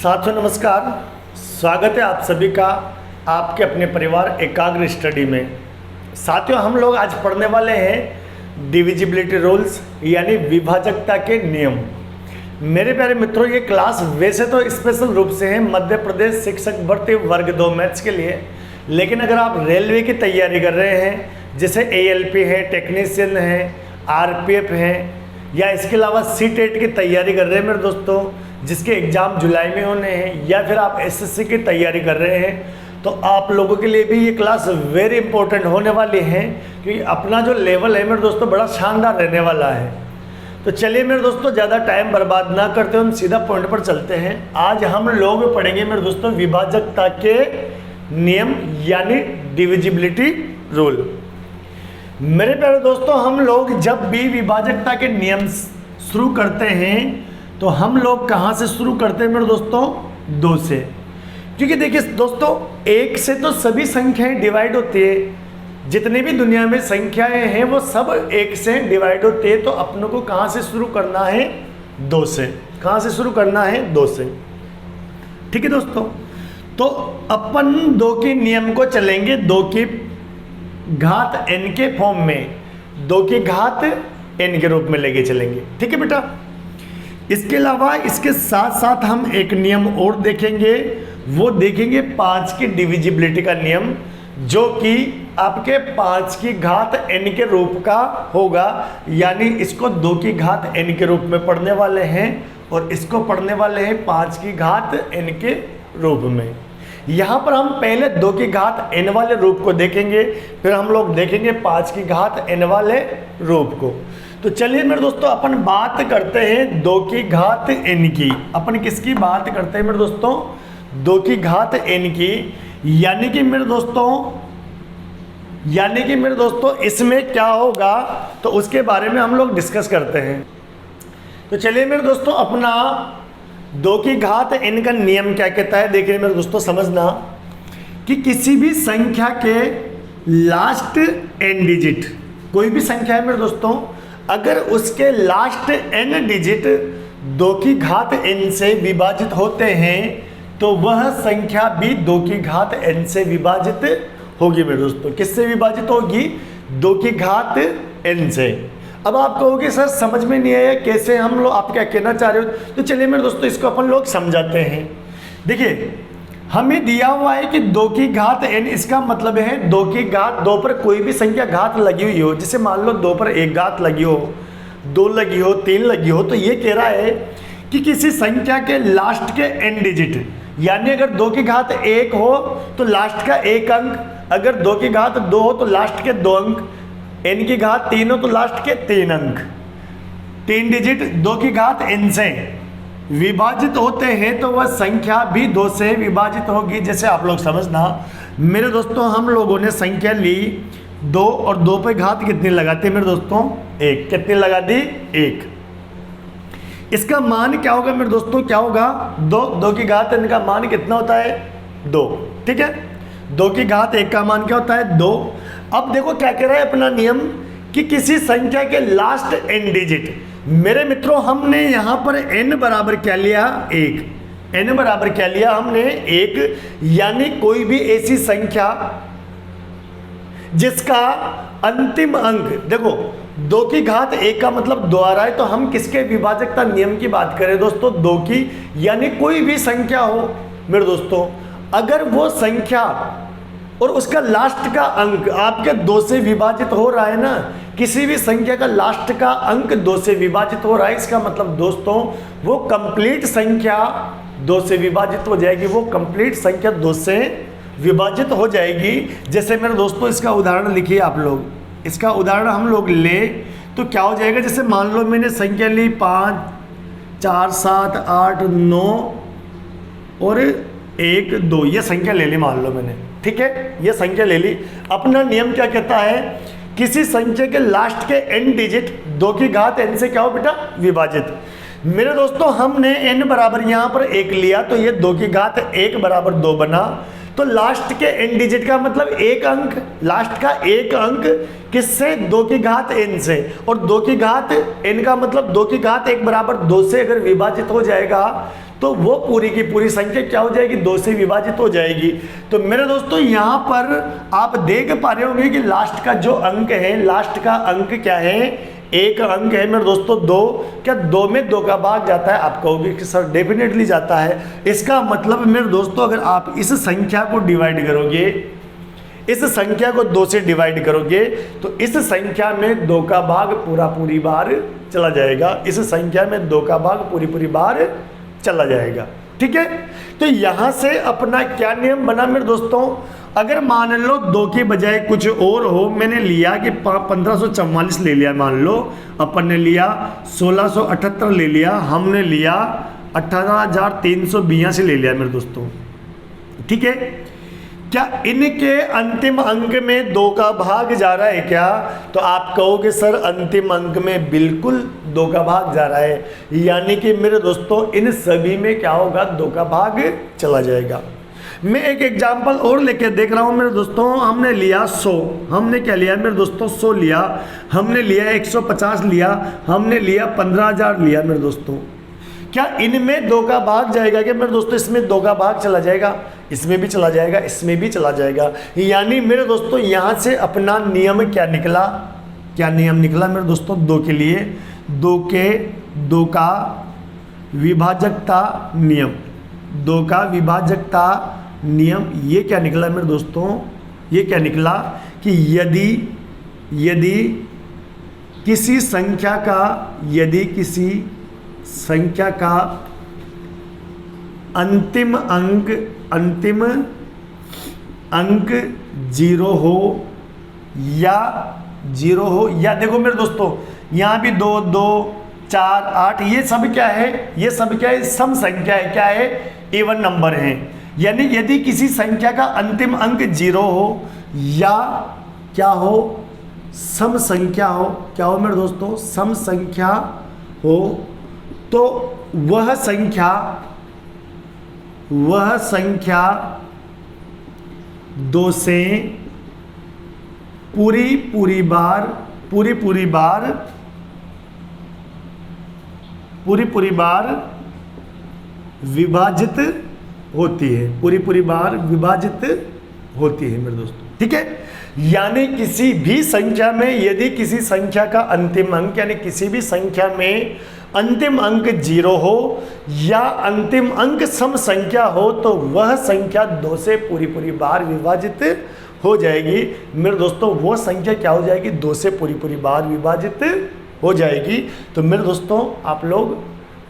साथियों नमस्कार, स्वागत है आप सभी का आपके अपने परिवार एकाग्र स्टडी में। साथियों हम लोग आज पढ़ने वाले हैं डिविजिबिलिटी रूल्स यानी विभाजकता के नियम। मेरे प्यारे मित्रों, ये क्लास वैसे तो स्पेशल रूप से है मध्य प्रदेश शिक्षक भर्ती वर्ग 2 मैथ्स के लिए, लेकिन अगर आप रेलवे की तैयारी कर रहे हैं जैसे ALP है, टेक्नीशियन है, RPF है, या इसके अलावा CTET की तैयारी कर रहे हैं मेरे दोस्तों जिसके एग्ज़ाम जुलाई में होने हैं, या फिर आप SSC की तैयारी कर रहे हैं, तो आप लोगों के लिए भी ये क्लास वेरी इंपॉर्टेंट होने वाली है क्योंकि अपना जो लेवल है मेरे दोस्तों बड़ा शानदार रहने वाला है। तो चलिए मेरे दोस्तों ज़्यादा टाइम बर्बाद ना करते हुए हम सीधा पॉइंट पर चलते हैं। आज हम लोग पढ़ेंगे मेरे दोस्तों विभाजकता के नियम यानी डिविजिबिलिटी रूल। मेरे प्यारे दोस्तों, हम लोग जब भी विभाजकता के नियम शुरू करते हैं तो हम लोग कहाँ से शुरू करते हैं मेरे दोस्तों? 2 से। क्योंकि देखिए दोस्तों, 1 से तो सभी संख्याएं डिवाइड होती है, जितनी भी दुनिया में संख्याएं हैं वो सब 1 से डिवाइड होते हैं। तो अपनों को कहाँ से शुरू करना है? 2 से। कहाँ से शुरू करना है? 2 से। ठीक है दोस्तों, तो अपन 2 के नियम को चलेंगे 2 की घात n के फॉर्म में, 2 की घात n के रूप में लेके चलेंगे। ठीक है बेटा। इसके अलावा इसके साथ साथ हम एक नियम और देखेंगे, वो देखेंगे 5 की डिविजिबिलिटी का नियम, जो कि आपके 5 की घात n के रूप का होगा। यानी इसको 2 की घात n के रूप में पढ़ने वाले हैं और इसको पढ़ने वाले हैं 5 की घात n के रूप में। यहाँ पर हम पहले 2 की घात n वाले रूप को देखेंगे, फिर हम लोग देखेंगे 5 की घात n वाले रूप को। तो चलिए मेरे दोस्तों अपन बात करते हैं 2 की घात n की। अपन किसकी बात करते हैं मेरे दोस्तों? 2 की घात n की। यानी कि मेरे दोस्तों इसमें क्या होगा तो उसके बारे में हम लोग डिस्कस करते हैं। तो चलिए मेरे दोस्तों अपना 2 की घात n का नियम क्या कहता है देखिए मेरे दोस्तों, समझना कि किसी भी संख्या के लास्ट n डिजिट, कोई भी संख्या है मेरे दोस्तों, अगर उसके लास्ट n डिजिट 2 की घात n से विभाजित होते हैं तो वह संख्या भी 2 की घात n से विभाजित होगी मेरे दोस्तों। किससे विभाजित होगी? 2 की घात n से। अब आप कहोगे सर समझ में नहीं आया कैसे, हम लोग आप क्या कहना चाह रहे हो? तो चलिए मेरे दोस्तों इसको अपन लोग समझाते हैं। देखिए हमें दिया हुआ है कि 2 की घात n, इसका मतलब है 2 की घात 2 पर कोई भी संख्या घात लगी हुई हो, जैसे मान लो 2 पर 1 घात लगी हो, 2 लगी हो, 3 लगी हो, तो ये कह रहा है कि किसी संख्या के लास्ट के n डिजिट, यानी अगर 2 की घात 1 हो तो लास्ट का 1 अंक, अगर 2 की घात 2 हो तो लास्ट के 2 अंक, n की घात 3 हो तो लास्ट के 3 अंक, 3 डिजिट 2 की घात n से विभाजित होते हैं तो वह संख्या भी 2 से विभाजित होगी। जैसे आप लोग समझना मेरे दोस्तों, हम लोगों ने संख्या ली 2 और 2 पे घात कितनी लगाती है मेरे दोस्तों? 1। कितनी लगा दी? 1। इसका मान क्या होगा मेरे दोस्तों? क्या होगा? 2 की घात n का मान कितना होता है? 2। ठीक है, 2 की घात 1 का मान क्या होता है? 2। अब देखो क्या कह रहा है अपना नियम कि किसी संख्या के लास्ट n डिजिट, मेरे मित्रों हमने यहाँ पर n बराबर क्या लिया? 1। n बराबर क्या लिया हमने? 1। यानी कोई भी ऐसी संख्या जिसका अंतिम अंक, देखो 2 की घात 1 का मतलब 2 आ रहा है, तो हम किसके विभाजकता नियम की बात करें दोस्तों? 2 की। यानी कोई भी संख्या हो मेरे दोस्तों, अगर वो संख्या और उसका लास्ट का अंक आपके 2 से विभाजित हो रहा है ना, किसी भी संख्या का लास्ट का अंक 2 से विभाजित हो रहा है, इसका मतलब दोस्तों वो कंप्लीट संख्या 2 से विभाजित हो जाएगी, वो कंप्लीट संख्या 2 से विभाजित हो जाएगी। जैसे मेरे दोस्तों इसका उदाहरण लिखिए आप लोग, इसका उदाहरण हम लोग ले तो क्या हो जाएगा? जैसे मान लो मैंने संख्या ली 5, 4, 7, 8, 9 और 1, 2, ये संख्या ले ली मान लो मैंने। ठीक है, ये संख्या ले ली। अपना नियम क्या कहता है? किसी संख्या के लास्ट के n डिजिट 2 की घात n से क्या हो बेटा? विभाजित। मेरे दोस्तों हमने n बराबर यहाँ पर 1 लिया तो ये 2 की घात 1 बराबर 2 बना। तो लास्ट के n डिजिट का मतलब 1 अंक, लास्ट का 1 अंक किससे? 2 की घात n से। और 2 की घात n का मतलब 2 की घात 1 बराबर 2 से अगर विभाजित हो जाएगा तो वो पूरी की पूरी संख्या क्या हो जाएगी, 2 से विभाजित हो जाएगी। तो मेरे दोस्तों यहाँ पर आप देख पा रहे होंगे कि लास्ट का जो अंक है, लास्ट का अंक क्या है, एक अंक है मेरे दोस्तों 2। क्या 2 में 2 का भाग जाता है? आप कहोगे कि सर डेफिनेटली जाता है। इसका मतलब मेरे दोस्तों अगर आप इस संख्या को डिवाइड करोगे, इस संख्या को 2 से डिवाइड करोगे तो इस संख्या में 2 का भाग पूरी बार चला जाएगा। इस संख्या में 2 का भाग पूरी बार चला जाएगा। ठीक है, तो यहां से अपना क्या नियम बना मेरे दोस्तों, अगर मान लो 2 के बजाय कुछ और हो, मैंने लिया कि 1544 ले लिया, मान लो अपन ने लिया 1678 ले लिया, हमने लिया 18,382 ले लिया मेरे दोस्तों। ठीक है, क्या इनके अंतिम अंक में 2 का भाग जा रहा है क्या? तो आप कहोगे सर अंतिम अंक में बिल्कुल 2 का भाग जा रहा है, यानी कि मेरे दोस्तों इन सभी में क्या होगा, 2 का भाग चला जाएगा। मैं एक एग्जांपल और लेके देख रहा हूं मेरे दोस्तों। हमने लिया 100, हमने क्या लिया मेरे दोस्तों, 100 लिया, हमने लिया 150 लिया, हमने लिया 15,000 लिया मेरे दोस्तों। क्या इनमें 2 का भाग जाएगा क्या मेरे दोस्तों? इसमें 2 का भाग चला जाएगा, इसमें भी चला जाएगा, इसमें भी चला जाएगा। यानी मेरे दोस्तों यहाँ से अपना नियम क्या निकला, क्या नियम निकला मेरे दोस्तों 2 के लिए, 2 का विभाजकता नियम, 2 का विभाजकता नियम। ये क्या निकला मेरे दोस्तों, ये क्या निकला कि यदि किसी संख्या का अंतिम अंक 0 हो या देखो मेरे दोस्तों यहाँ भी 2, 2, 4, 8 ये सब क्या है, ये सब क्या है, सम संख्या है, क्या है, इवन नंबर है। यानी यदि किसी संख्या का अंतिम अंक 0 हो या क्या हो, सम संख्या हो, क्या हो मेरे दोस्तों, सम संख्या हो, तो वह संख्या 2 से पूरी बार विभाजित होती है, पूरी बार विभाजित होती है मेरे दोस्तों। ठीक है, यानी किसी भी संख्या में यदि किसी संख्या का अंतिम अंक, यानी किसी भी संख्या में अंतिम अंक 0 हो या अंतिम अंक सम संख्या हो तो वह संख्या 2 से पूरी बार विभाजित हो जाएगी मेरे दोस्तों। वो संख्या क्या हो जाएगी, 2 से पूरी बार विभाजित हो जाएगी। तो मेरे दोस्तों आप लोग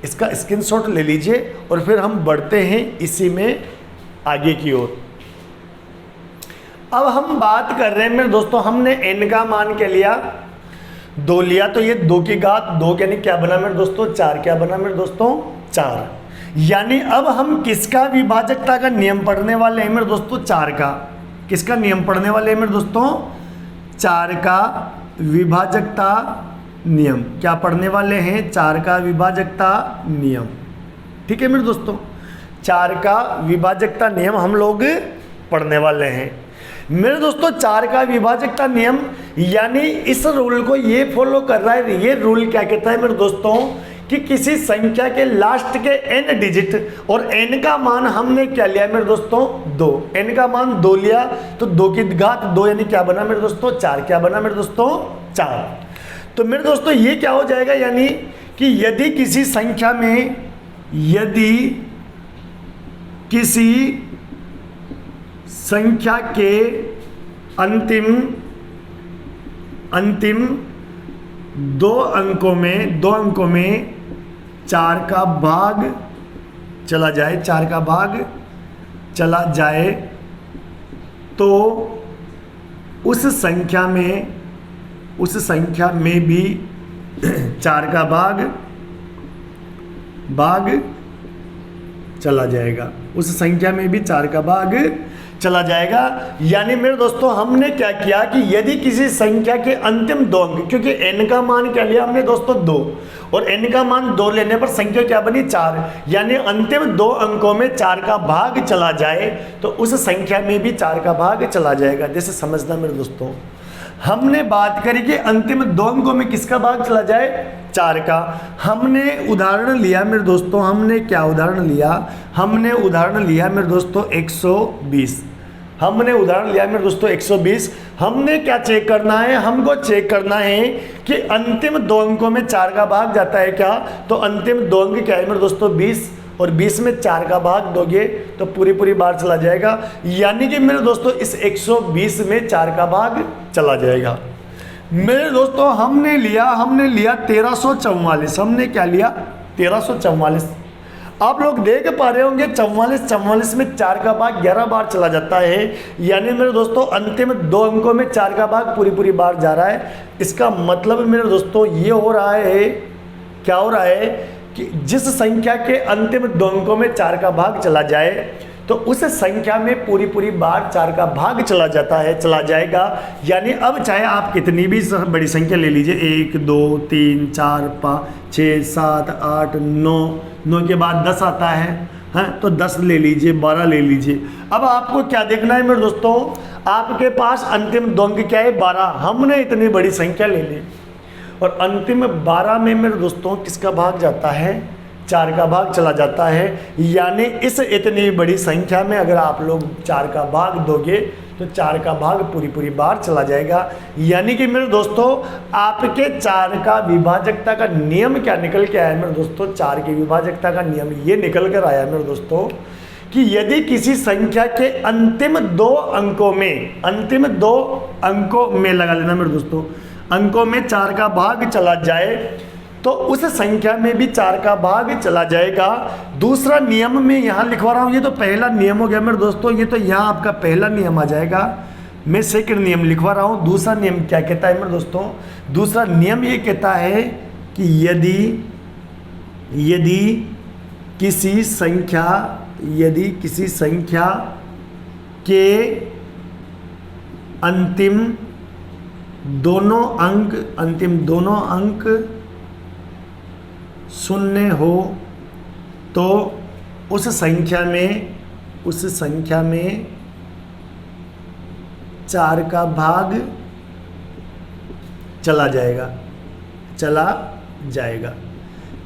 इसका स्क्रीनशॉट ले लीजिए और फिर हम बढ़ते हैं इसी में आगे की ओर। अब हम बात कर रहे हैं मेरे दोस्तों, हमने n का मान क्या लिया, 2 लिया, तो ये 2 की घात 2 यानी क्या बना मेरे दोस्तों, 4। क्या बना मेरे दोस्तों, 4। यानी अब हम किसका विभाजकता का नियम पढ़ने वाले हैं मेरे दोस्तों, 4 का। किसका नियम पढ़ने वाले हैं मेरे दोस्तों, 4 का विभाजकता नियम। क्या पढ़ने वाले हैं, 4 का विभाजकता नियम। ठीक है मेरे दोस्तों, 4 का विभाजकता नियम हम लोग पढ़ने वाले हैं मेरे दोस्तों। 4 का विभाजकता नियम यानी इस रूल को ये फॉलो कर रहा है। ये रूल क्या कहता है मेरे दोस्तों कि किसी संख्या के लास्ट के n डिजिट, और n का मान हमने क्या लिया मेरे दोस्तों, 2। n का मान 2 लिया तो 2 की घात 2 यानी क्या बना मेरे दोस्तों, 4। क्या बना मेरे दोस्तों, 4। तो मेरे दोस्तों ये क्या हो जाएगा, यानी कि यदि किसी संख्या में, यदि किसी संख्या के अंतिम 2 अंकों में 4 का भाग चला जाए, 4 का भाग चला जाए तो उस संख्या में भी 4 का भाग चला जाएगा, उस संख्या में भी 4 का भाग चला जाएगा। यानी मेरे दोस्तों हमने क्या किया कि यदि किसी संख्या के अंतिम 2 अंक, क्योंकि n का मान क्या लिया हमने दोस्तों 2, और n का मान 2 लेने पर संख्या क्या बनी, 4। यानी अंतिम 2 अंकों में 4 का भाग चला जाए तो उस संख्या में भी 4 का भाग चला जाएगा। जैसे समझना मेरे दोस्तों, हमने बात करी कि अंतिम 2 अंकों में किसका भाग चला जाए, 4 का। हमने उदाहरण लिया मेरे दोस्तों, हमने क्या उदाहरण लिया, हमने उदाहरण लिया मेरे दोस्तों 120। हमने उदाहरण लिया मेरे दोस्तों 120। हमने क्या चेक करना है, हमको चेक करना है कि अंतिम 2 अंकों में 4 का भाग जाता है क्या। तो अंतिम 2 अंक क्या है मेरे दोस्तों 20, और 20 में 4 का भाग दोगे तो पूरी बार चला जाएगा। यानी कि मेरे दोस्तों इस 120 में 4 का भाग चला जाएगा। मेरे दोस्तों हमने लिया 1344। हमने क्या लिया 1344। आप लोग देख पा रहे होंगे 44 में 4 का भाग 11 बार चला जाता है। यानी मेरे दोस्तों अंतिम 2 अंकों में 4 का भाग पूरी बार जा रहा है। इसका मतलब मेरे दोस्तों ये हो रहा है, क्या हो रहा है कि जिस संख्या के अंतिम 2 अंकों में 4 का भाग चला जाए तो उस संख्या में पूरी बार 4 का भाग चला जाएगा। यानी अब चाहे आप कितनी भी बड़ी संख्या ले लीजिए, 1 2 3 4 5 6 7 8 9 के बाद 10 आता है, तो 10 ले लीजिए, 12 ले लीजिए। अब आपको क्या देखना है मेरे दोस्तों, आपके पास अंतिम 2 अंक क्या है 12। हमने इतनी बड़ी संख्या ले ली और अंतिम 12 में मेरे दोस्तों किसका भाग जाता है, 4 का भाग चला जाता है। यानी इस इतनी बड़ी संख्या में अगर आप लोग 4 का भाग दोगे तो 4 का भाग पूरी बार चला जाएगा। यानी कि मेरे दोस्तों आपके 4 का विभाजकता का नियम क्या निकल के आया मेरे दोस्तों, 4 की विभाजकता का नियम ये निकल कर आया मेरे दोस्तों कि यदि किसी संख्या के अंतिम 2 अंकों में लगा लेना मेरे दोस्तों, अंकों में 4 का भाग चला जाए तो उस संख्या में भी 4 का भाग चला जाएगा। दूसरा नियम में यहाँ लिखवा रहा हूँ, ये तो पहला नियम हो गया मेरे दोस्तों, ये तो यहाँ आपका पहला नियम आ जाएगा। मैं सेकंड नियम लिखवा रहा हूँ। दूसरा नियम क्या कहता है मेरे दोस्तों, दूसरा नियम ये कहता है कि यदि किसी संख्या के अंतिम दोनों अंक शून्य हो तो उस संख्या में 4 का भाग चला जाएगा।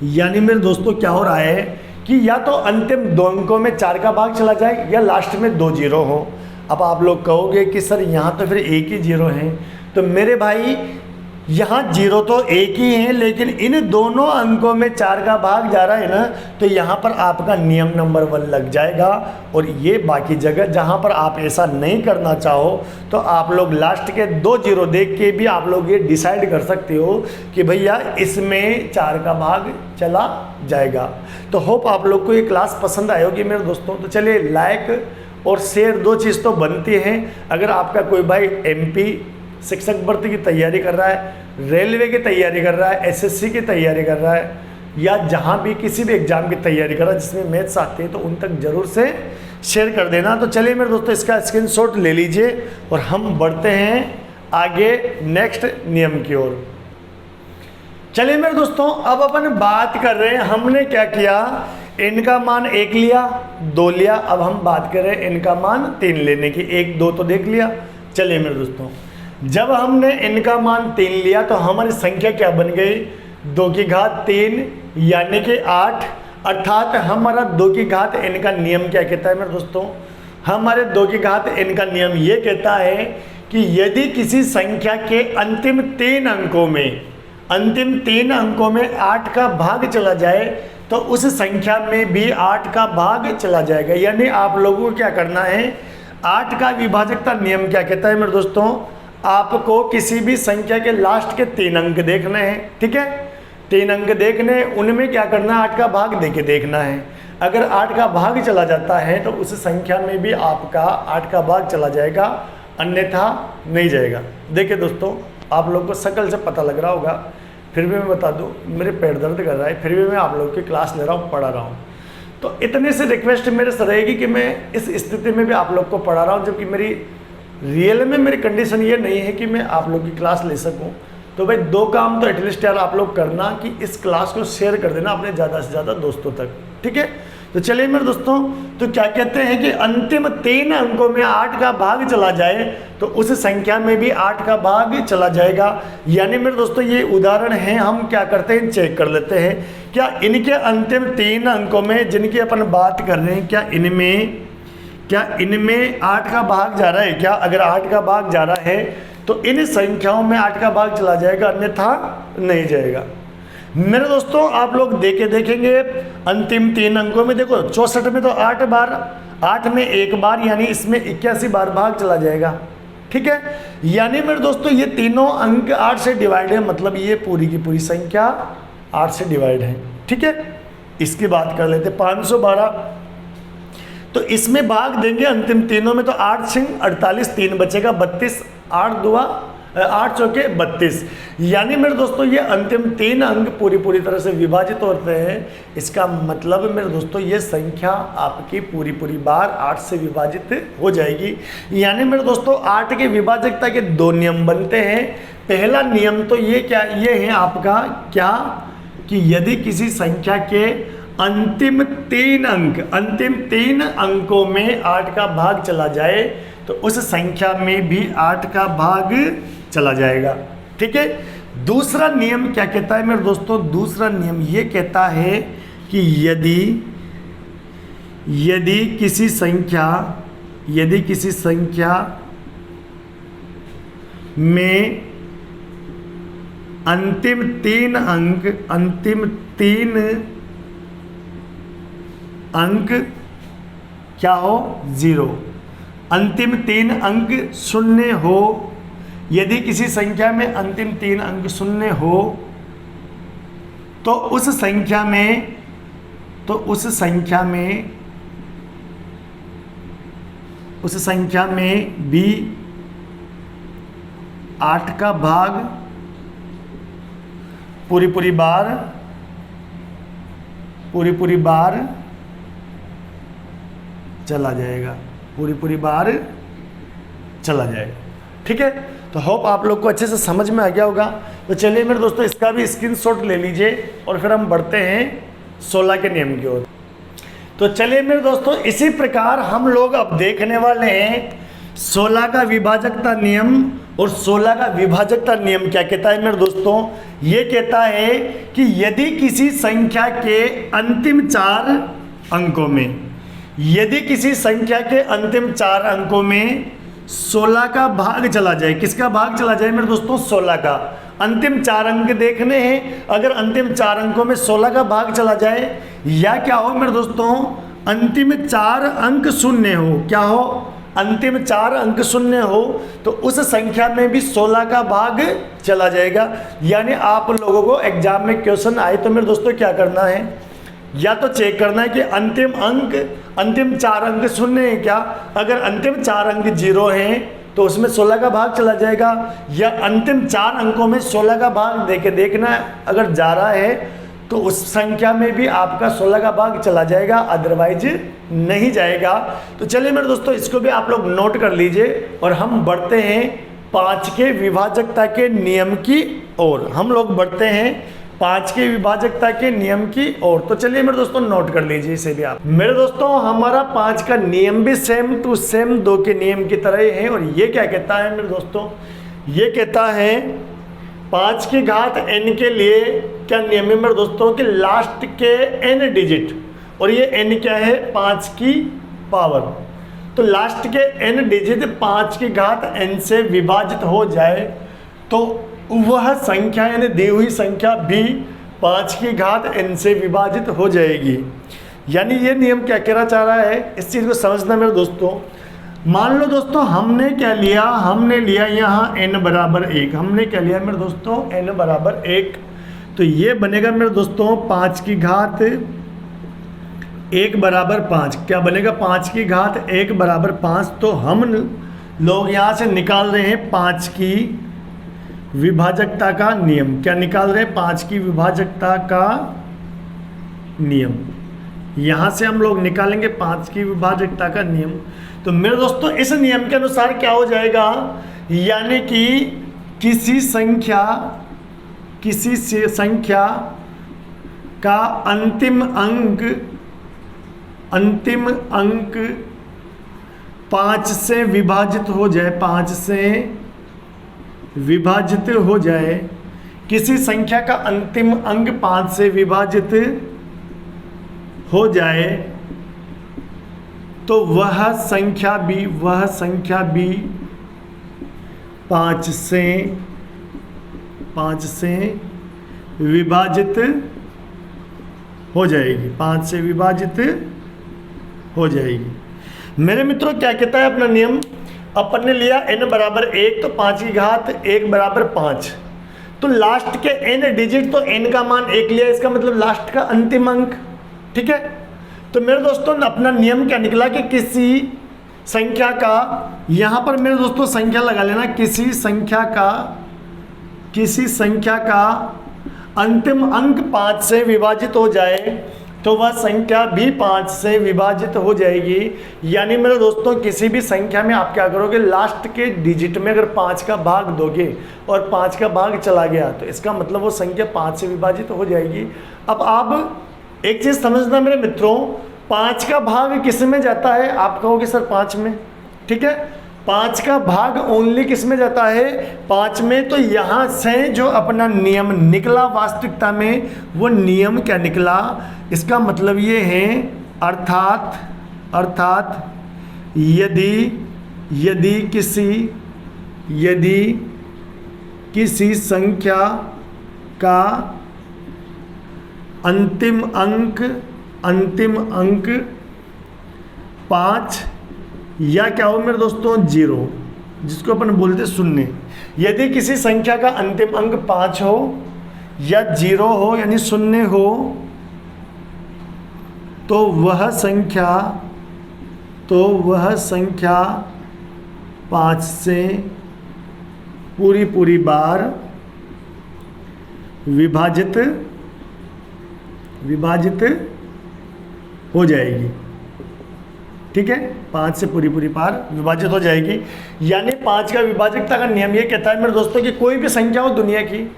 यानी मेरे दोस्तों क्या हो रहा है कि या तो अंतिम 2 अंकों में 4 का भाग चला जाए या लास्ट में 2 जीरो हो। अब आप लोग कहोगे कि सर यहाँ तो फिर एक ही जीरो है, तो मेरे भाई यहाँ जीरो तो एक ही है, लेकिन इन दोनों अंकों में 4 का भाग जा रहा है ना, तो यहाँ पर आपका नियम नंबर 1 लग जाएगा। और ये बाकी जगह जहाँ पर आप ऐसा नहीं करना चाहो तो आप लोग लास्ट के 2 जीरो देख के भी आप लोग ये डिसाइड कर सकते हो कि भैया इसमें 4 का भाग चला जाएगा। तो होप आप लोग को ये क्लास पसंद आई होगी मेरे दोस्तों। तो चलिए लाइक और शेयर 2 चीज़ तो बनती हैं। अगर आपका कोई भाई MP शिक्षक भर्ती की तैयारी कर रहा है, रेलवे की तैयारी कर रहा है, SSC की तैयारी कर रहा है, या जहाँ भी किसी भी एग्जाम की तैयारी कर रहा है जिसमें मैथ्स आते हैं, तो उन तक जरूर से शेयर कर देना। तो चलिए मेरे दोस्तों इसका स्क्रीनशॉट ले लीजिए और हम बढ़ते हैं आगे नेक्स्ट नियम की ओर। चलिए मेरे दोस्तों अब अपन बात कर रहे हैं, हमने क्या किया, इनका मान 1 लिया, 2 लिया, अब हम बात कर रहे हैं इनका मान 3 लेने की। 1 2 तो देख लिया। चलिए मेरे दोस्तों जब हमने इनका मान 3 लिया तो हमारी संख्या क्या बन गई, 2 की घात 3 यानी कि 8। अर्थात हमारा 2 की घात n का नियम क्या कहता है मेरे दोस्तों, हमारे 2 की घात n का नियम ये कहता है कि यदि किसी संख्या के अंतिम 3 अंकों में 8 का भाग चला जाए तो उस संख्या में भी 8 का भाग चला जाएगा। यानी आप लोगों को क्या करना है, 8 का विभाजकता नियम क्या कहता है मेरे दोस्तों, आपको किसी भी संख्या के लास्ट के 3 अंक देखने हैं, ठीक है, 3 अंक देखने, उनमें क्या करना है, 8 का भाग देके देखना है। अगर 8 का भाग चला जाता है तो उस संख्या में भी आपका 8 का भाग चला जाएगा, अन्यथा नहीं जाएगा। देखिए दोस्तों आप लोग को शकल से पता लग रहा होगा, फिर भी मैं बता दूं मेरे पेट दर्द कर रहा है, फिर भी मैं आप लोग की क्लास ले रहा हूँ, पढ़ा रहा हूँ। तो इतने से रिक्वेस्ट मेरे से रहेगी कि मैं इस स्थिति में भी आप लोग को पढ़ा रहा हूँ, जबकि रियल में मेरी कंडीशन ये नहीं है कि मैं आप लोग की क्लास ले सकूं। तो भाई 2 काम तो एटलीस्ट यार आप लोग करना कि इस क्लास को शेयर कर देना अपने ज़्यादा से ज़्यादा दोस्तों तक, ठीक है। तो चलिए मेरे दोस्तों, तो क्या कहते हैं कि अंतिम 3 अंकों में 8 का भाग चला जाए तो उस संख्या में भी 8 का भाग चला जाएगा। यानी मेरे दोस्तों ये उदाहरण है, हम क्या करते हैं चेक कर लेते हैं, क्या इनके अंतिम 3 अंकों में जिनकी अपन बात कर रहे हैं क्या इनमें 8 का भाग जा रहा है क्या? अगर 8 का भाग जा रहा है तो इन संख्याओं में 8 का भाग चला जाएगा, अन्यथा नहीं जाएगा। मेरे दोस्तों आप लोग देखेंगे अंतिम 3 अंकों में, देखो 64 में तो 8 बार, 8 में 1 बार, यानी इसमें 81 बार भाग चला जाएगा। ठीक है, यानी मेरे दोस्तों ये तीनों अंक 8 से डिवाइड है, मतलब ये पूरी की पूरी संख्या 8 से डिवाइड है। ठीक है, इसकी बात कर लेते 512, तो इसमें भाग देंगे अंतिम तीनों में, तो 8 सिंह 48, 3 बचेगा 32, 8 चौके 32। यानी मेरे दोस्तों ये अंतिम 3 अंक पूरी तरह से विभाजित होते हैं। इसका मतलब मेरे दोस्तों ये संख्या आपकी पूरी बार 8 से विभाजित हो जाएगी। यानी मेरे दोस्तों 8 के विभाजकता के 2 नियम बनते हैं। पहला नियम तो ये है आपका क्या, कि यदि किसी संख्या के अंतिम 3 अंकों में 8 का भाग चला जाए तो उस संख्या में भी 8 का भाग चला जाएगा। ठीक है, दूसरा नियम क्या कहता है मेरे दोस्तों? दूसरा नियम ये कहता है कि यदि किसी संख्या में अंतिम 3 अंक क्या हो? 0, अंतिम 3 अंक 0 हो, यदि किसी संख्या में अंतिम 3 अंक 0 हो तो उस संख्या में भी 8 का भाग पूरी बार चला जाएगा, पूरी बार चला जाएगा। ठीक है, तो होप आप लोग को अच्छे से समझ में आ गया होगा। तो चलिए मेरे दोस्तों इसका भी स्क्रीनशॉट ले लीजिए और फिर हम बढ़ते हैं 16 के नियम की ओर। तो चलिए मेरे दोस्तों इसी प्रकार हम लोग अब देखने वाले हैं 16 का विभाजकता नियम। और 16 का विभाजकता नियम क्या कहता है मेरे दोस्तों? ये कहता है कि यदि किसी संख्या के अंतिम 4 अंकों में 16 का भाग चला जाए, किसका भाग चला जाए मेरे दोस्तों? 16 का। अंतिम 4 अंक देखने हैं, अगर अंतिम 4 अंकों में 16 का भाग चला जाए, या क्या हो मेरे दोस्तों, अंतिम 4 अंक 0 हो, क्या हो? अंतिम 4 अंक 0 हो तो उस संख्या में भी 16 का भाग चला जाएगा। यानी आप लोगों को एग्जाम में क्वेश्चन आए तो मेरे दोस्तों क्या करना है, या तो चेक करना है कि अंतिम 4 अंक 0 है क्या? अगर अंतिम 4 अंक 0 हैं तो उसमें 16 का भाग चला जाएगा, या अंतिम 4 अंकों में 16 का भाग देखना है, अगर जा रहा है तो उस संख्या में भी आपका 16 का भाग चला जाएगा, अदरवाइज नहीं जाएगा। तो चलिए मेरे दोस्तों इसको भी आप लोग नोट कर लीजिए और हम बढ़ते हैं 5 के विभाजकता के नियम की ओर। हम लोग बढ़ते हैं 5 के विभाजकता के नियम की ओर। तो चलिए मेरे दोस्तों नोट कर लीजिए इसे भी आप। मेरे दोस्तों हमारा 5 का नियम भी सेम टू सेम 2 के नियम की तरह ही है। और ये क्या कहता है मेरे दोस्तों? ये कहता है 5 की घात n के लिए क्या नियम है मेरे दोस्तों? कि लास्ट के n डिजिट, और ये n क्या है? 5 की पावर। तो लास्ट के n डिजिट 5 की घात n से विभाजित हो जाए तो वह संख्या यानी दी हुई संख्या भी 5 की घात n से विभाजित हो जाएगी। यानी ये नियम क्या कहना चाह रहा है, इस चीज़ को समझना मेरे दोस्तों। मान लो दोस्तों हमने क्या लिया, हमने लिया यहाँ n बराबर 1, हमने क्या लिया मेरे दोस्तों? n बराबर 1। तो ये बनेगा मेरे दोस्तों 5 की घात 1 बराबर 5। क्या बनेगा? 5 की घात 1 बराबर 5। तो हम लोग यहाँ से निकाल रहे हैं 5 की विभाजकता का नियम। क्या निकाल रहे हैं? 5 की विभाजकता का नियम। यहाँ से हम लोग निकालेंगे 5 की विभाजकता का नियम। तो मेरे दोस्तों इस नियम के अनुसार क्या हो जाएगा, यानी कि किसी संख्या का अंतिम अंक अंतिम अंक 5 से विभाजित हो जाए, 5 से विभाजित हो जाए, किसी संख्या का अंतिम अंक 5 से विभाजित हो जाए तो वह संख्या भी 5 से विभाजित हो जाएगी, 5 से विभाजित हो जाएगी। मेरे मित्रों क्या कहता है अपना नियम, अपन ने लिया n बराबर 1 तो 5 की घात 1 बराबर 5, तो लास्ट के n डिजिट तो n का मान 1 लिया, इसका मतलब लास्ट का अंतिम अंक। ठीक है, तो मेरे दोस्तों अपना नियम क्या निकला कि किसी संख्या का, यहाँ पर मेरे दोस्तों संख्या लगा लेना, किसी संख्या का अंतिम अंक 5 से विभाजित हो जाए तो वह संख्या भी 5 से विभाजित हो जाएगी। यानी मेरे दोस्तों किसी भी संख्या में आप क्या करोगे, लास्ट के डिजिट में अगर 5 का भाग दोगे और 5 का भाग चला गया तो इसका मतलब वो संख्या 5 से विभाजित हो जाएगी। अब आप एक चीज़ समझना मेरे मित्रों, 5 का भाग किस में जाता है, आप कहोगे सर 5 में, ठीक है, 5 का भाग ओनली किस में जाता है, 5 में। तो यहाँ से जो अपना नियम निकला वास्तविकता में, वो नियम क्या निकला, इसका मतलब ये है अर्थात यदि किसी संख्या का अंतिम अंक 5 या क्या हो मेरे दोस्तों 0, जिसको अपन बोलते हैं शून्य, यदि किसी संख्या का अंतिम अंक 5 हो या 0 हो यानी शून्य हो, तो वह संख्या 5 से पूरी बार विभाजित हो जाएगी। ठीक है, 5 से पूरी बार विभाजित हो जाएगी। यानी 5 का विभाजकता का नियम ये कहता है मेरे दोस्तों कि कोई भी संख्या हो दुनिया की,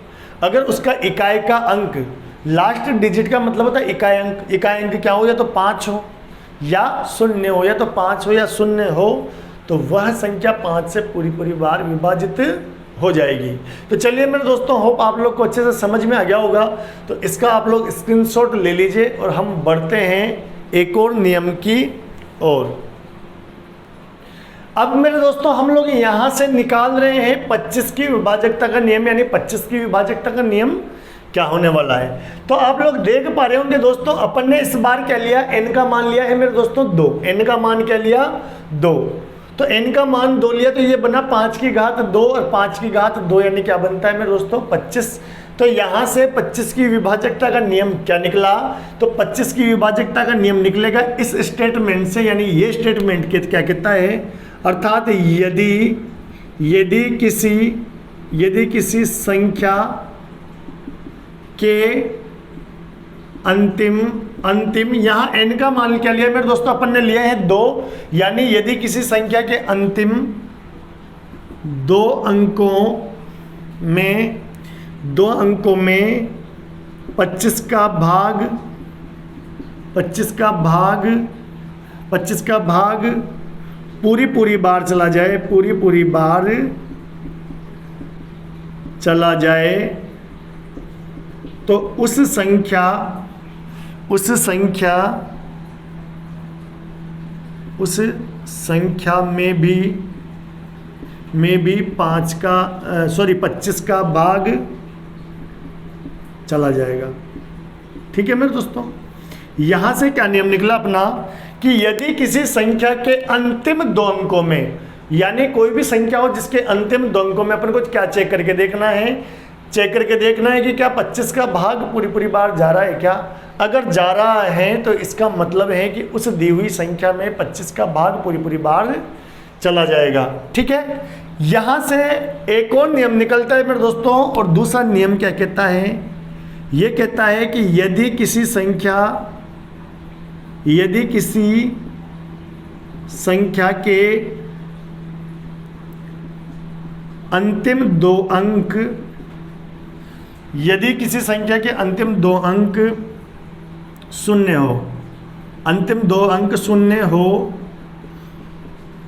अगर उसका इकाई का अंक, लास्ट डिजिट का मतलब होता है इकाई अंक क्या हो, या तो 5 हो या 0 हो, या तो 5 हो या 0 हो, तो वह संख्या 5 से पूरी बार विभाजित हो जाएगी। तो चलिए मेरे दोस्तों, होप आप लोग को अच्छे से समझ में आ गया होगा। तो इसका आप लोग स्क्रीनशॉट ले लीजिए और हम बढ़ते हैं एक और नियम की ओर। अब मेरे दोस्तों हम लोग यहाँ से निकाल रहे हैं 25 की विभाजकता का नियम, यानी 25 की विभाजकता का नियम क्या होने वाला है। तो आप लोग देख पा रहे होंगे दोस्तों, अपन ने इस बार क्या लिया, n का मान लिया है मेरे दोस्तों 2, n का मान क्या लिया 2, तो n का मान 2 लिया, तो ये बना 5 की घात 2 और 5 की घात 2 यानी क्या बनता है मेरे दोस्तों 25। तो यहाँ से 25 की विभाजकता का नियम क्या निकला, तो 25 की विभाजकता का नियम निकलेगा इस स्टेटमेंट से, यानी ये स्टेटमेंट क्या कहता है, अर्थात यदि किसी संख्या के अंतिम यहाँ n का मान क्या लिया मेरे दोस्तों, अपन ने लिया है 2, यानी यदि किसी संख्या के अंतिम 2 अंकों में 25 का भाग पूरी बार चला जाए, तो उस संख्या में भी 25 का भाग चला जाएगा। ठीक है मेरे दोस्तों, यहां से क्या नियम निकला अपना, कि यदि किसी संख्या के अंतिम 2 अंकों में, यानी कोई भी संख्या हो जिसके अंतिम 2 अंकों में अपन को क्या चेक करके देखना है, कि क्या 25 का भाग पूरी बार जा रहा है क्या। अगर जा रहा है तो इसका मतलब है कि उस दी हुई संख्या में 25 का भाग पूरी बार चला जाएगा। ठीक है, यहाँ से एक और नियम निकलता है मेरे दोस्तों, और दूसरा नियम क्या कहता है, ये कहता है कि यदि किसी संख्या के अंतिम 2 अंक, यदि किसी संख्या के अंतिम 2 अंक 0 हो, अंतिम दो अंक शून्य हो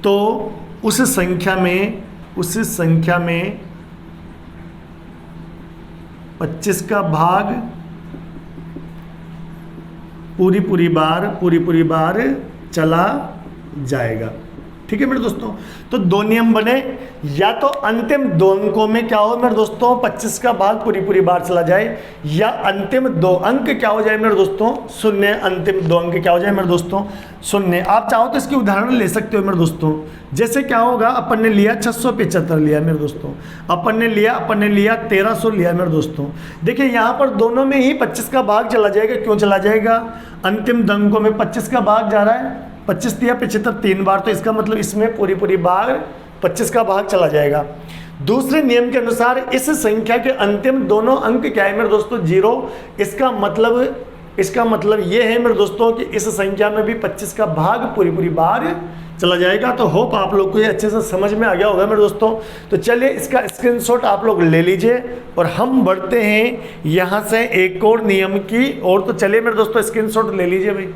तो उस संख्या में 25 का भाग पूरी बार चला जाएगा। ठीक है मेरे दोस्तों, तो दो नियम बने, या तो अंतिम दो अंकों में क्या हो मेरे दोस्तों 25 का भाग पूरी बार चला जाए, या अंतिम दो अंक क्या हो जाए मेरे दोस्तों शून्य, अंतिम दो अंक क्या हो जाए मेरे दोस्तों शून्य। आप चाहो तो इसकी उदाहरण ले सकते हो मेरे दोस्तों। जैसे क्या होगा, अपन ने लिया 675 लिया मेरे दोस्तों, अपन ने लिया 1300 लिया मेरे दोस्तों। देखिए यहाँ पर दोनों में ही 25 का भाग चला जाएगा। क्यों चला जाएगा, अंतिम दो अंकों में 25 का भाग जा रहा है, 25 दिया 75 3 बार, तो इसका मतलब इसमें पूरी बार 25 का भाग चला जाएगा। दूसरे नियम के अनुसार इस संख्या के अंतिम दोनों अंक क्या है मेरे दोस्तों 0। इसका मतलब ये है मेरे दोस्तों कि इस संख्या में भी 25 का भाग पूरी बार चला जाएगा। तो होप आप लोग को ये अच्छे से समझ में आ गया होगा मेरे दोस्तों। तो चलिए इसका स्क्रीनशॉट आप लोग ले लीजिए और हम बढ़ते हैं यहाँ से एक और नियम की ओर। तो चलिए मेरे दोस्तों स्क्रीनशॉट ले लीजिए भाई।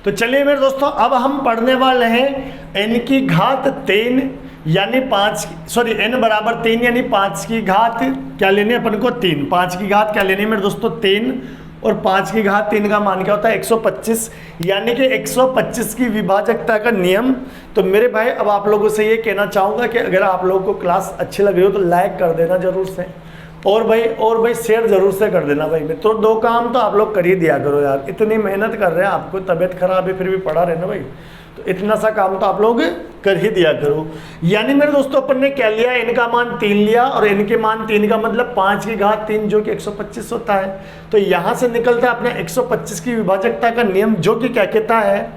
तो चलिए मेरे दोस्तों अब हम पढ़ने वाले हैं n की घात 3 यानी n बराबर 3 यानी 5 की घात क्या लेनी है अपन को 3, 5 की घात क्या लेनी है मेरे दोस्तों 3, और 5 की घात 3 का मान क्या होता है 125, यानी कि 125 की विभाजकता का नियम। तो मेरे भाई अब आप लोगों से ये कहना चाहूँगा कि अगर आप लोगों को क्लास अच्छी लग रही हो तो लाइक कर देना जरूर से, और भाई शेयर जरूर से कर देना भाई। तो दो काम तो आप लोग कर ही दिया करो यार, इतनी मेहनत कर रहे हैं, आपको तबीयत खराब है फिर भी पढ़ा रहे ना भाई, तो इतना सा काम तो आप लोग कर ही दिया करो। यानी मेरे दोस्तों अपन ने क्या लिया, इनका मान 3 लिया, और इनके मान 3 का मतलब 5 की घात 3 जो कि 125 होता है। तो यहाँ से निकलता है अपने 125 की विभाजकता का नियम, जो कि क्या कहता है,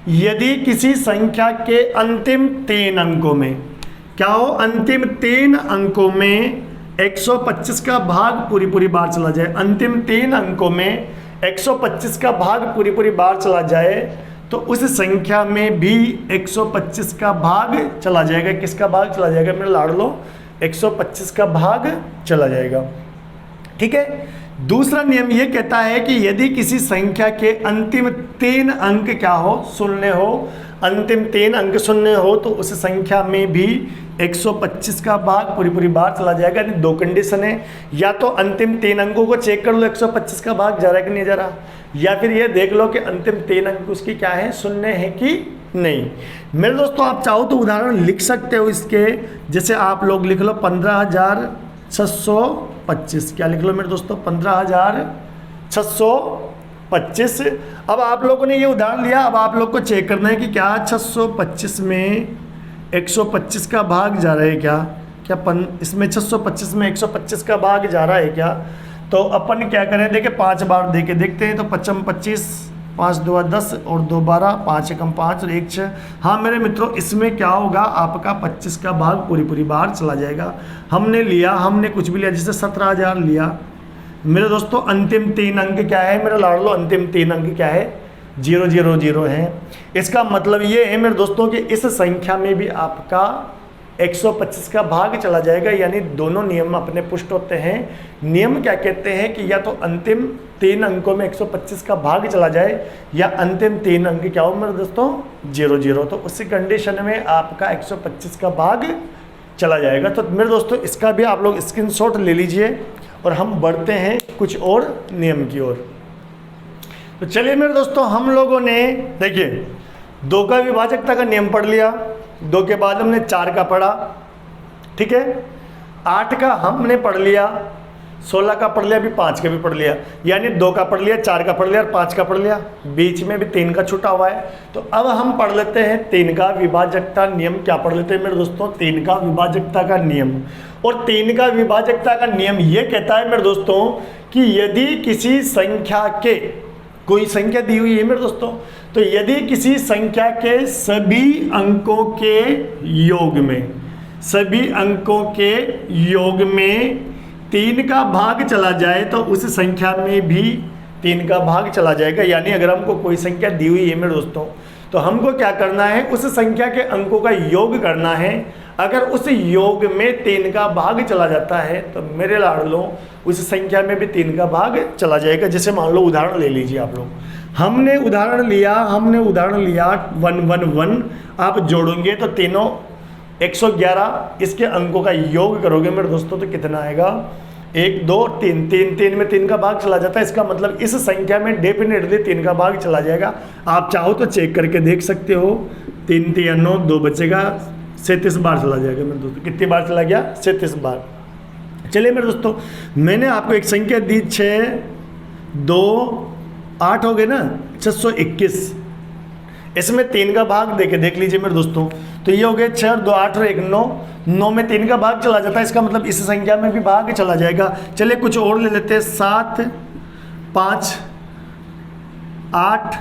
यदि किसी संख्या के अंतिम 3 अंकों में क्या हो, अंतिम 3 अंकों में 125 का भाग पूरी बार चला जाए, अंतिम 3 अंकों में 125 का भाग पूरी बार चला जाए, तो उस संख्या में भी 125 का भाग चला जाएगा। किसका भाग चला जाएगा मेरे लाडलो, 125 का भाग चला जाएगा। ठीक है। दूसरा नियम ये कहता है कि यदि किसी संख्या के अंतिम 3 अंक क्या हो, शून्य हो, अंतिम 3 अंक शून्य हो, तो उस संख्या में भी 125 का भाग पूरी बार चला जाएगा। यानी दो कंडीशन है, या तो अंतिम 3 अंकों को चेक कर लो 125 का भाग जा रहा है कि नहीं जा रहा, या फिर ये देख लो कि अंतिम 3 अंक उसकी क्या है, शून्य है कि नहीं। मेरे दोस्तों आप चाहो तो उदाहरण लिख सकते हो इसके, जैसे आप लोग लिख लो 15,625, क्या लिख लो मेरे दोस्तों 15,625। अब आप लोगों ने ये उदाहरण लिया, अब आप लोग को चेक करना है कि क्या 625 में 125 का भाग जा रहा है क्या इसमें 625 में 125 का भाग जा रहा है क्या। तो अपन क्या करें, देखिए 5 बार दे के देखते हैं। तो 55 25, 5 2 10 और 2 12, 5 एकम 5 और 1 6। हाँ मेरे मित्रों, इसमें क्या होगा, आपका 25 का भाग पूरी बार चला जाएगा। हमने कुछ भी लिया, जैसे 17,000 लिया मेरे दोस्तों, अंतिम 3 अंक क्या है मेरा लाडलो, अंतिम 3 अंक क्या है 000 है। इसका मतलब ये है मेरे दोस्तों कि इस संख्या में भी आपका 125 का भाग चला जाएगा। यानी दोनों नियम अपने पुष्ट होते हैं। नियम क्या कहते हैं कि या तो अंतिम 3 अंकों में 125 का भाग चला जाए, या अंतिम 3 अंक क्या हो मेरे दोस्तों 0 तो उसी कंडीशन में आपका 125 का भाग चला जाएगा। तो मेरे दोस्तों इसका भी आप लोग स्क्रीनशॉट ले लीजिए और हम बढ़ते हैं कुछ और नियम की ओर। तो चलिए मेरे दोस्तों, हम लोगों ने देखिए 2 का विभाजकता का नियम पढ़ लिया, 2 के बाद हमने 4 का पढ़ा, ठीक है, 8 का हमने पढ़ लिया, 16 का पढ़ लिया, अभी 5 का भी पढ़ लिया। यानी 2 का पढ़ लिया, 4 का पढ़ लिया और 5 का पढ़ लिया, बीच में भी 3 का छूटा हुआ है। तो अब हम पढ़ लेते हैं 3 का विभाजकता नियम। क्या पढ़ लेते हैं मेरे दोस्तों, 3 का विभाजकता का नियम। और 3 का विभाजकता का नियम ये कहता है मेरे दोस्तों कि यदि किसी संख्या के, कोई संख्या दी हुई है मेरे दोस्तों, तो यदि किसी संख्या के सभी अंकों के योग में 3 का भाग चला जाए, तो उस संख्या में भी 3 का भाग चला जाएगा। यानी अगर हमको कोई संख्या दी हुई है मेरे दोस्तों, तो हमको क्या करना है, उस संख्या के अंकों का योग करना है। अगर उस योग में 3 का भाग चला जाता है, तो मेरे लाडलो उस संख्या में भी 3 का भाग चला जाएगा। जैसे मान लो उदाहरण ले लीजिए आप लोग, हमने उदाहरण लिया 111, आप जोड़ोगे तो तीनों 111, इसके अंकों का योग करोगे मेरे दोस्तों तो कितना आएगा 1 2 3, 3 में 3 का भाग चला जाता है। इसका मतलब इस संख्या में डेफिनेटली 3 का भाग चला जाएगा। आप चाहो तो चेक करके देख सकते हो। 3 3 9, 2 बचेगा, 37 बार चला जाएगा मेरे दोस्तों। कितनी बार चला गया? 37 बार। चलिए मेरे दोस्तों, मैंने आपको एक संख्या दी 6 2 8 हो गए ना, 621। इसमें 3 का भाग देख लीजिए मेरे दोस्तों, तो ये हो गए 6 2 8 और 1 9, 9 में 3 का भाग चला जाता है। इसका मतलब इस संख्या में भी भाग चला जाएगा। चलिए कुछ और ले लेते हैं, 7 5 8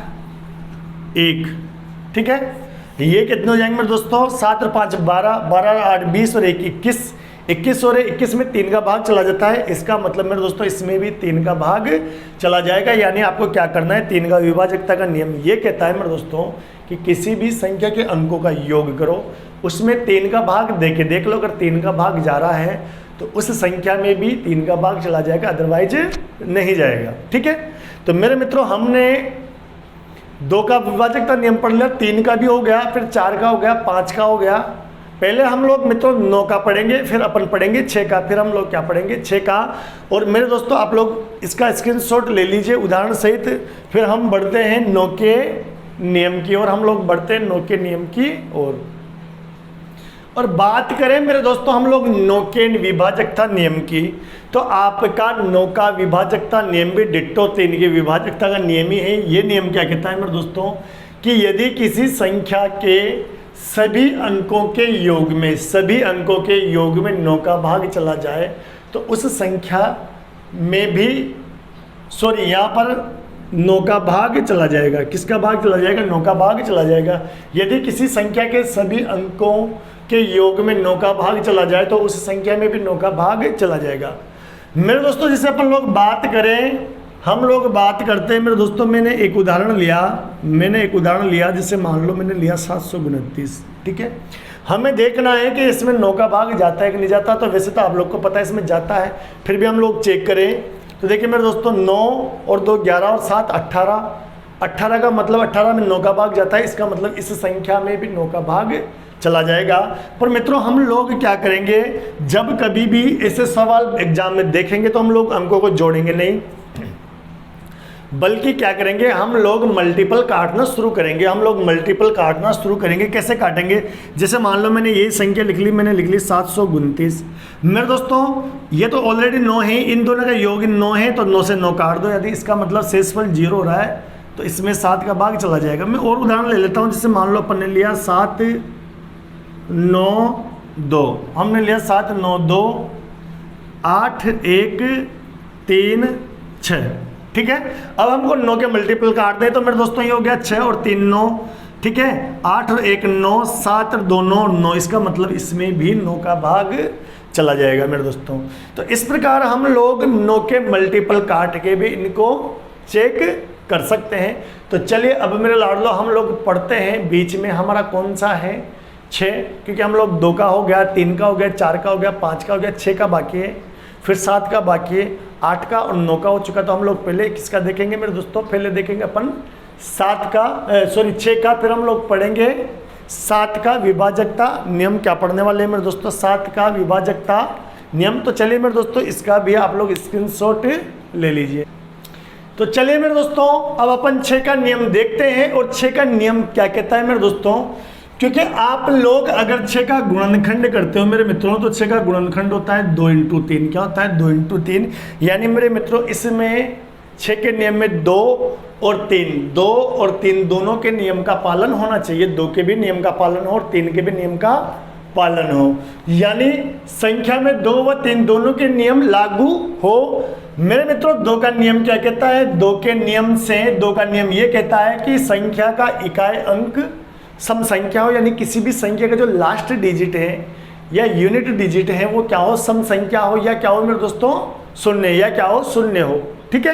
1, ठीक है। ये कितने हो जाएंगे मेरे दोस्तों? 7 और 5 12, 12 और 8 20 और 1 21, 21 और 21 में 3 का भाग चला जाता है। इसका मतलब मेरे दोस्तों इसमें भी 3 का भाग चला जाएगा। यानी आपको क्या करना है, 3 का विभाजकता का नियम ये कहता है मेरे दोस्तों कि किसी भी संख्या के अंकों का योग करो, उसमें 3 का भाग देख लो। अगर 3 का भाग जा रहा है तो उस संख्या में भी 3 का भाग चला जाएगा, अदरवाइज नहीं जाएगा, ठीक है। तो मेरे मित्रों, हमने 2 का विभाजकता नियम पढ़ लिया, 3 का भी हो गया, फिर 4 का हो गया, 5 का हो गया। पहले हम लोग मित्रों 9 का पढ़ेंगे, फिर अपन पढ़ेंगे 6 का, फिर हम लोग क्या पढ़ेंगे 6 का। और मेरे दोस्तों आप लोग इसका स्क्रीनशॉट ले लीजिए उदाहरण सहित। फिर हम बढ़ते हैं 9 के नियम की ओर, हम लोग बढ़ते हैं 9 के नियम की ओर। और बात करें मेरे दोस्तों हम लोग 9 के विभाजकता नियम की, तो आपका 9 का विभाजकता नियम भी डिट्टो 3 के विभाजकता का नियम ही है। ये नियम क्या कहता है मेरे दोस्तों कि यदि किसी संख्या के सभी अंकों के योग में 9 का भाग चला जाए तो उस संख्या में भी यहाँ पर 9 का भाग चला जाएगा। किसका भाग चला जाएगा? 9 का भाग चला जाएगा। यदि किसी संख्या के सभी अंकों के योग में 9 का भाग चला जाए तो उस संख्या में भी 9 का भाग चला जाएगा। मेरे दोस्तों जैसे अपन लोग बात करें, हम लोग बात करते हैं मेरे दोस्तों, मैंने एक उदाहरण लिया जैसे मान लो मैंने लिया 729, ठीक है। हमें देखना है कि इसमें 9 का भाग जाता है कि नहीं जाता। तो वैसे तो आप लोग को पता है इसमें जाता है, फिर भी हम लोग चेक करें तो देखिए मेरे दोस्तों 9 और 2 11 और 7 18, 18 का मतलब 18 में 9 का भाग जाता है। इसका मतलब इस संख्या में भी 9 का भाग चला जाएगा। पर मित्रों हम लोग क्या करेंगे, जब कभी भी ऐसे सवाल एग्जाम में देखेंगे तो हम लोग अंकों को जोड़ेंगे नहीं, बल्कि क्या करेंगे, हम लोग मल्टीपल काटना शुरू करेंगे। कैसे काटेंगे? जैसे मान लो मैंने ये संख्या लिख ली 729। मेरे दोस्तों ये तो ऑलरेडी 9 है, इन दोनों का योग 9 है तो 9 से 9 काट दो। यदि इसका मतलब शेषफल 0 हो रहा है तो इसमें 7 का भाग चला जाएगा। मैं और उदाहरण ले लेता हूँ। जैसे मान लो अपन ने लिया 7 9 2, हमने लिया 7 9 2 8 1 3 6, ठीक है। अब हमको 9 के मल्टीपल काट दें तो मेरे दोस्तों ये हो गया 6 और 3 9, ठीक है। 8 और 1 9, 7 और 2 9 9, इसका मतलब इसमें भी 9 का भाग चला जाएगा मेरे दोस्तों। तो इस प्रकार हम लोग 9 के मल्टीपल काट के भी इनको चेक कर सकते हैं। तो चलिए अब मेरे लाडलो हम लोग पढ़ते हैं, बीच में हमारा कौन सा है 6, क्योंकि हम लोग 2 का हो गया, 3 का हो गया, 4 का हो गया, 5 का हो गया, 6 का बाकी है, फिर 7 का बाकी है, 8 का और 9 का हो चुका। तो हम लोग पहले किसका देखेंगे मेरे दोस्तों? पहले देखेंगे अपन 6 का, फिर हम लोग पढ़ेंगे 7 का विभाजकता नियम। क्या पढ़ने वाले हैं मेरे दोस्तों? 7 का विभाजकता नियम। तो चलिए मेरे दोस्तों इसका भी आप लोग स्क्रीनशॉट ले लीजिए। तो चलिए मेरे दोस्तों अब अपन 6 का नियम देखते हैं। और 6 का नियम क्या कहता है मेरे दोस्तों? क्योंकि आप लोग अगर 6 का गुणनखंड करते हो मेरे मित्रों, तो 6 का गुणनखंड होता है 2 × 3। क्या होता है? 2 × 3। यानी मेरे मित्रों इसमें 6 के नियम में 2 और 3 दोनों के नियम का पालन होना चाहिए। 2 के भी नियम का पालन हो और 3 के भी नियम का पालन हो, यानी संख्या में 2 व 3 दोनों के नियम लागू हो। मेरे मित्रों 2 का नियम क्या कहता है? 2 के नियम से 2 का नियम ये कहता है कि संख्या का इकाई अंक सम संख्या हो, यानी किसी भी संख्या का जो लास्ट डिजिट है या यूनिट डिजिट है वो क्या हो? सम संख्या हो, या क्या हो मेरे दोस्तों? शून्य, या क्या हो? शून्य हो, ठीक है।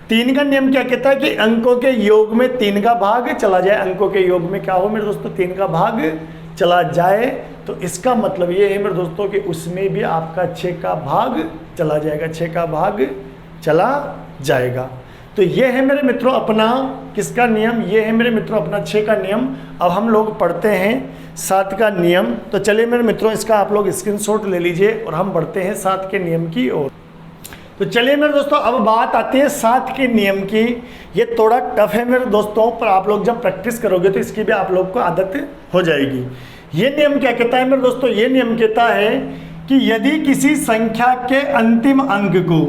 3 का नियम क्या कहता है कि अंकों के योग में 3 का भाग चला जाए। अंकों के योग में क्या हो मेरे दोस्तों? 3 का भाग चला जाए। तो इसका मतलब ये है मेरे दोस्तों कि उसमें भी आपका 6 का भाग चला जाएगा, 6 का भाग चला जाएगा। तो ये है मेरे मित्रों अपना किसका नियम, ये है मेरे मित्रों अपना 6 का नियम। अब हम लोग पढ़ते हैं 7 का नियम। तो चलिए मेरे मित्रों इसका आप लोग स्क्रीनशॉट ले लीजिए और हम बढ़ते हैं 7 के नियम की ओर। तो चलिए मेरे दोस्तों अब बात आती है 7 के नियम की। ये थोड़ा टफ है मेरे दोस्तों, पर आप लोग जब प्रैक्टिस करोगे तो इसकी भी आप लोग को आदत हो जाएगी। ये नियम क्या कहता है मेरे दोस्तों, ये नियम कहता है कि यदि किसी संख्या के अंतिम अंक को,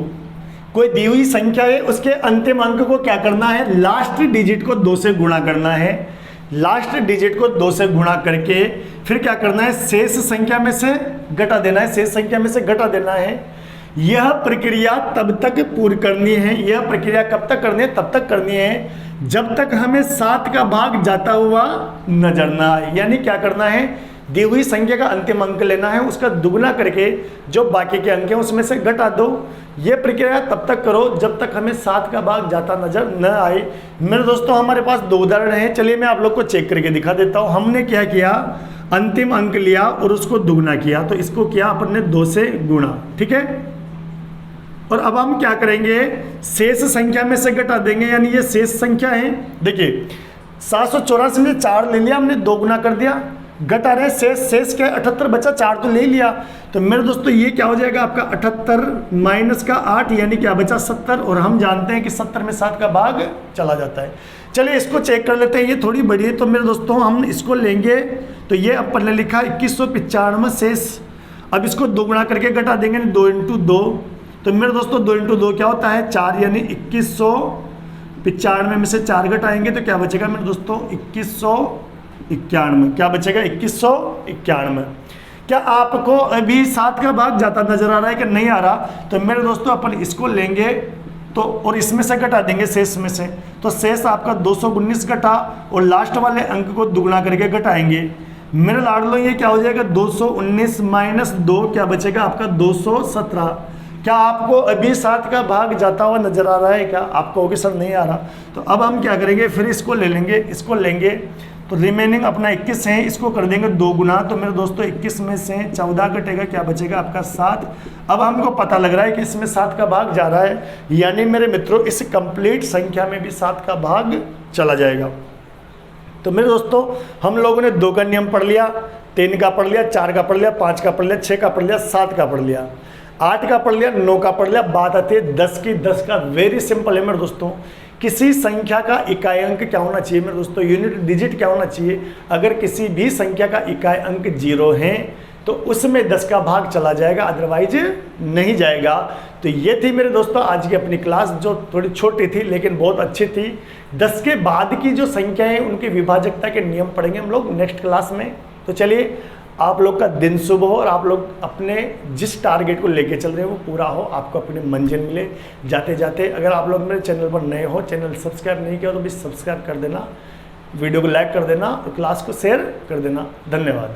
कोई दी हुई संख्या है उसके अंतिम अंक को क्या करना है, लास्ट डिजिट को 2 से गुणा करना है। लास्ट डिजिट को 2 से गुणा करके फिर क्या करना है, शेष संख्या में से घटा देना है, शेष संख्या में से घटा देना है। यह प्रक्रिया तब तक पूरी करनी है, यह प्रक्रिया कब तक करनी है, तब तक करनी है जब तक हमें 7 का भाग जाता हुआ नजर ना आए। यानी क्या करना है, दी हुई संख्या का अंतिम अंक लेना है, उसका दुगना करके जो बाकी के अंक हैं उसमें से घटा दो। ये प्रक्रिया तब तक करो जब तक हमें 7 का भाग जाता नजर न आए। मेरे दोस्तों हमारे पास 2 उदाहरण हैं, चलिए मैं आप लोग को चेक करके दिखा देता हूँ। हमने क्या किया, अंतिम अंक लिया और उसको दुगना किया, तो इसको किया अपन ने 2 से गुणा, ठीक है। और अब हम क्या करेंगे, शेष संख्या में से घटा देंगे, यानी ये शेष संख्या है। देखिए 784 में 4 ले लिया हमने, 2 गुना कर दिया, घटा रहे शेष क्या 78 बचा, 4 तो ले लिया। तो मेरे दोस्तों ये क्या हो जाएगा आपका 78 माइनस का 8 यानी क्या बचा 70। और हम जानते हैं कि 70 में 7 का भाग चला जाता है। चलिए इसको चेक कर लेते हैं, ये थोड़ी बड़ी है तो मेरे दोस्तों हम इसको लेंगे। तो ये अपन ने लिखा 2195 शेष। अब इसको 2 गुणा करके घटा देंगे 2 × 2। तो मेरे दोस्तों 2 × 2 क्या होता है 4, यानी 2195 में से 4 घटाएंगे तो क्या बचेगा मेरे दोस्तों 2191। क्या बचेगा 2191। क्या आपको अभी 7 का भाग जाता नजर आ रहा है कि नहीं आ रहा? तो मेरे दोस्तों अपन इसको लेंगे तो और इसमें से घटा देंगे शेष में से, तो शेष आपका 219 घटा और लास्ट वाले अंक को दुगना करके घटाएंगे। मेरे लाडलो ये क्या हो जाएगा 219 माइनस 2 क्या बचेगा आपका 217। क्या आपको अभी 7 का भाग जाता हुआ नजर आ रहा है? क्या आपको होगी सर नहीं आ रहा? तो अब हम क्या करेंगे, फिर इसको ले लेंगे, इसको लेंगे तो रिमेनिंग अपना 21 है, इसको कर देंगे 2 गुना। तो मेरे दोस्तों 21 में से 14 घटेगा, क्या बचेगा आपका 7। अब हमको पता लग रहा है कि इसमें 7 का भाग जा रहा है, यानी मेरे मित्रों इस कंप्लीट संख्या में भी 7 का भाग चला जाएगा। तो मेरे दोस्तों हम लोगों ने 2 का नियम पढ़ लिया, 3 का पढ़ लिया, 4 का पढ़ लिया, 5 का पढ़ लिया, 6 का पढ़ लिया, 7 का पढ़ लिया, 8 का पढ़ लिया, 9 का पढ़ लिया। बात आती है 10 की। 10 का वेरी सिंपल है मेरे दोस्तों, किसी संख्या का इकाई अंक क्या होना चाहिए मेरे दोस्तों, यूनिट डिजिट क्या होना चाहिए। अगर किसी भी संख्या का इकाई अंक 0 है तो उसमें 10 का भाग चला जाएगा, अदरवाइज नहीं जाएगा। तो ये थी मेरे दोस्तों आज की अपनी क्लास, जो थोड़ी छोटी थी लेकिन बहुत अच्छी थी। 10 के बाद की जो संख्याएं उनकी विभाजकता के नियम पढ़ेंगे हम लोग नेक्स्ट क्लास में। तो चलिए आप लोग का दिन शुभ हो और आप लोग अपने जिस टारगेट को लेके चल रहे हो वो पूरा हो, आपको अपनी मंजिल मिले जाते जाते। अगर आप लोग मेरे चैनल पर नए हो, चैनल सब्सक्राइब नहीं किया तो भी सब्सक्राइब कर देना, वीडियो को लाइक कर देना और क्लास को शेयर कर देना। धन्यवाद।